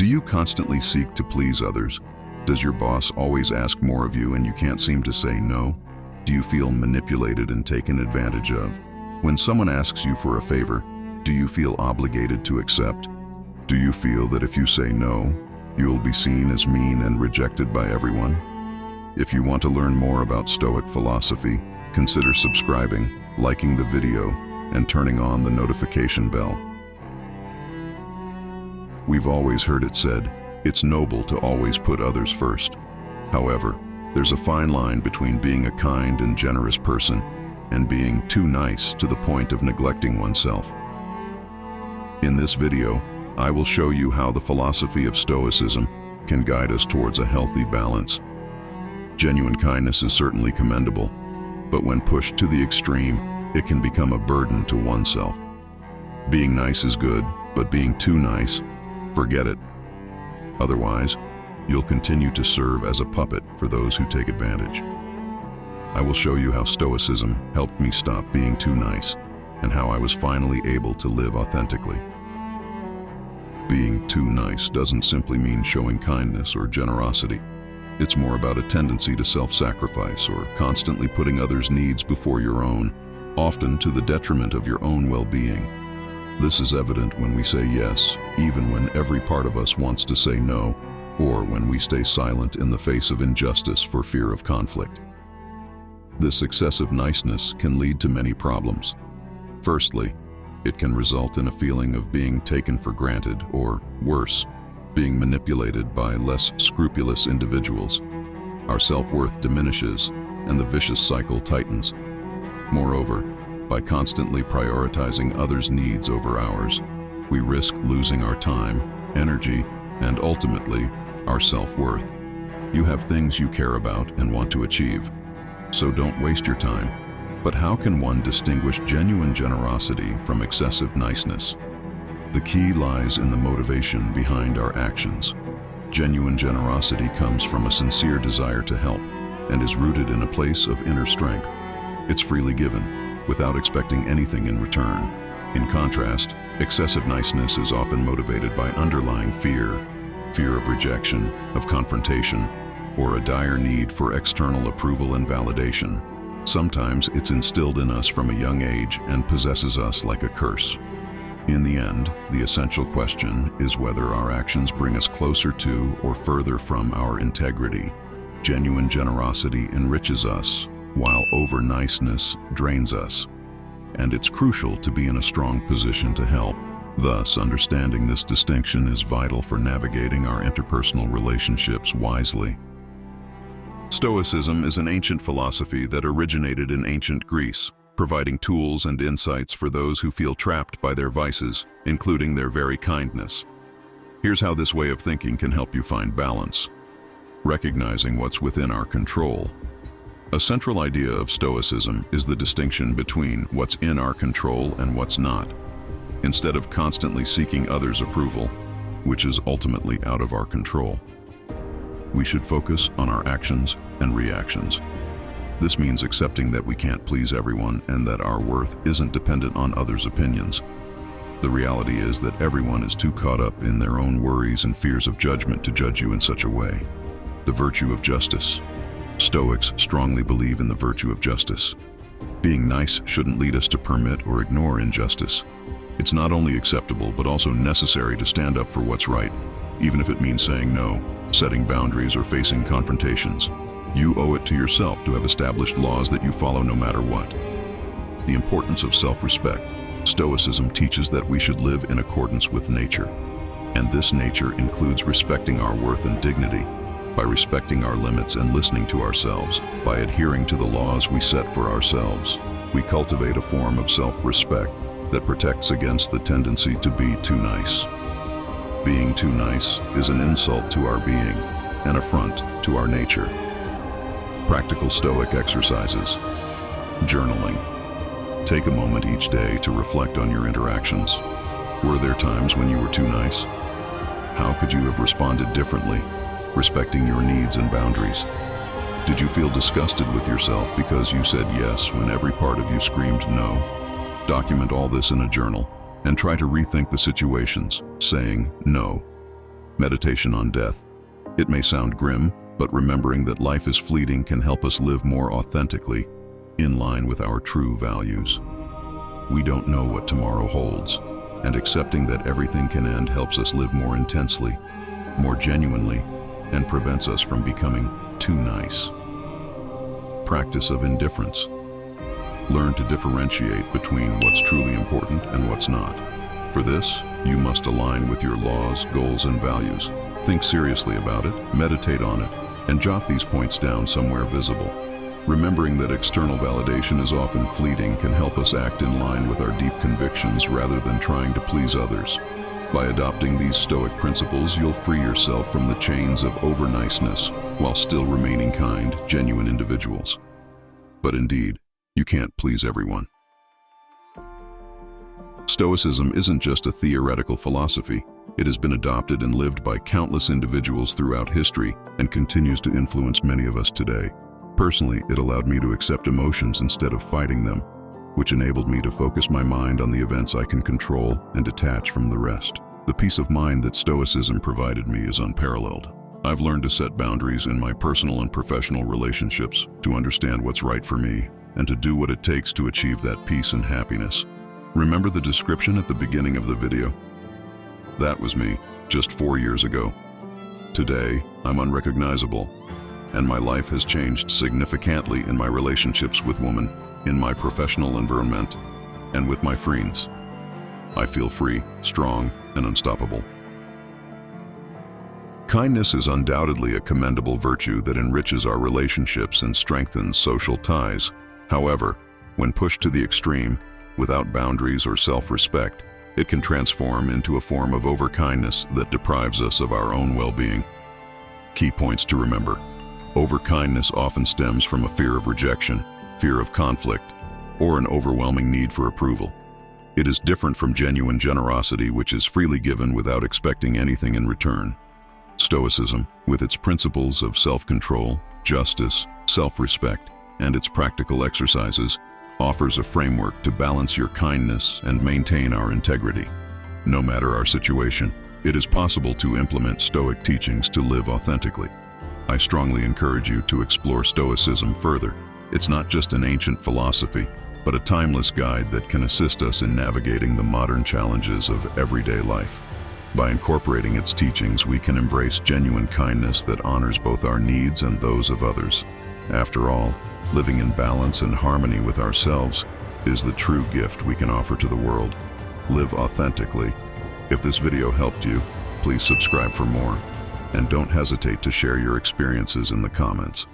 you constantly seek to please others? Does your boss always ask more of you and you can't seem to say no? Do you feel manipulated and taken advantage of? When someone asks you for a favor, do you feel obligated to accept? Do you feel that if you say no, you'll be seen as mean and rejected by everyone? If you want to learn more about Stoic philosophy, consider subscribing, liking the video, and turning on the notification bell. We've always heard it said, it's noble to always put others first. However, there's a fine line between being a kind and generous person and being too nice to the point of neglecting oneself. In this video, I will show you how the philosophy of Stoicism can guide us towards a healthy balance. Genuine kindness is certainly commendable, but when pushed to the extreme, it can become a burden to oneself. Being nice is good, but being too nice, forget it. Otherwise, you'll continue to serve as a puppet for those who take advantage. I will show you how Stoicism helped me stop being too nice and how I was finally able to live authentically. Being too nice doesn't simply mean showing kindness or generosity. It's more about a tendency to self-sacrifice or constantly putting others' needs before your own, often to the detriment of your own well-being. This is evident when we say yes, even when every part of us wants to say no, or when we stay silent in the face of injustice for fear of conflict. This excessive niceness can lead to many problems. Firstly, it can result in a feeling of being taken for granted, or worse, being manipulated by less scrupulous individuals. Our self-worth diminishes, and the vicious cycle tightens. Moreover, by constantly prioritizing others' needs over ours, we risk losing our time, energy, and ultimately, our self-worth. You have things you care about and want to achieve, so don't waste your time. But how can one distinguish genuine generosity from excessive niceness? The key lies in the motivation behind our actions. Genuine generosity comes from a sincere desire to help and is rooted in a place of inner strength. It's freely given, without expecting anything in return. In contrast, excessive niceness is often motivated by underlying fear of rejection, of confrontation, or a dire need for external approval and validation. Sometimes it's instilled in us from a young age and possesses us like a curse. In the end, the essential question is whether our actions bring us closer to or further from our integrity. Genuine generosity enriches us, while over-niceness drains us. And it's crucial to be in a strong position to help. Thus, understanding this distinction is vital for navigating our interpersonal relationships wisely. Stoicism is an ancient philosophy that originated in ancient Greece, providing tools and insights for those who feel trapped by their vices, including their very kindness. Here's how this way of thinking can help you find balance. Recognizing what's within our control. A central idea of Stoicism is the distinction between what's in our control and what's not. Instead of constantly seeking others' approval, which is ultimately out of our control, we should focus on our actions and reactions. This means accepting that we can't please everyone and that our worth isn't dependent on others' opinions. The reality is that everyone is too caught up in their own worries and fears of judgment to judge you in such a way. The virtue of justice. Stoics strongly believe in the virtue of justice. Being nice shouldn't lead us to permit or ignore injustice. It's not only acceptable but also necessary to stand up for what's right, even if it means saying no, setting boundaries, or facing confrontations. You owe it to yourself to have established laws that you follow no matter what. The importance of self-respect. Stoicism teaches that we should live in accordance with nature, and this nature includes respecting our worth and dignity. By respecting our limits and listening to ourselves, by adhering to the laws we set for ourselves, we cultivate a form of self-respect that protects against the tendency to be too nice. Being too nice is an insult to our being, an affront to our nature. Practical Stoic exercises. Journaling. Take a moment each day to reflect on your interactions. Were there times when you were too nice? How could you have responded differently, respecting your needs and boundaries? Did you feel disgusted with yourself because you said yes when every part of you screamed no? Document all this in a journal and try to rethink the situations, saying no. Meditation on death. It may sound grim, but remembering that life is fleeting can help us live more authentically, in line with our true values. We don't know what tomorrow holds, and accepting that everything can end helps us live more intensely, more genuinely, and prevents us from becoming too nice. Practice of indifference. Learn to differentiate between what's truly important and what's not. For this, you must align with your laws, goals, and values. Think seriously about it, meditate on it, and jot these points down somewhere visible. Remembering that external validation is often fleeting can help us act in line with our deep convictions rather than trying to please others. By adopting these Stoic principles, you'll free yourself from the chains of over-niceness while still remaining kind, genuine individuals. But indeed, you can't please everyone. Stoicism isn't just a theoretical philosophy. It has been adopted and lived by countless individuals throughout history and continues to influence many of us today. Personally, it allowed me to accept emotions instead of fighting them, which enabled me to focus my mind on the events I can control and detach from the rest. The peace of mind that Stoicism provided me is unparalleled. I've learned to set boundaries in my personal and professional relationships, to understand what's right for me, and to do what it takes to achieve that peace and happiness. Remember the description at the beginning of the video? That was me, just 4 years ago. Today, I'm unrecognizable, and my life has changed significantly in my relationships with women, in my professional environment, and with my friends. I feel free, strong, and unstoppable. Kindness is undoubtedly a commendable virtue that enriches our relationships and strengthens social ties. However, when pushed to the extreme, without boundaries or self-respect, it can transform into a form of overkindness that deprives us of our own well-being. Key points to remember. Overkindness often stems from a fear of rejection, fear of conflict, or an overwhelming need for approval. It is different from genuine generosity, which is freely given without expecting anything in return. Stoicism, with its principles of self-control, justice, self-respect, and its practical exercises, offers a framework to balance your kindness and maintain our integrity. No matter our situation, it is possible to implement Stoic teachings to live authentically. I strongly encourage you to explore Stoicism further. It's not just an ancient philosophy, but a timeless guide that can assist us in navigating the modern challenges of everyday life. By incorporating its teachings, we can embrace genuine kindness that honors both our needs and those of others. After all, living in balance and harmony with ourselves is the true gift we can offer to the world. Live authentically. If this video helped you, please subscribe for more, and don't hesitate to share your experiences in the comments.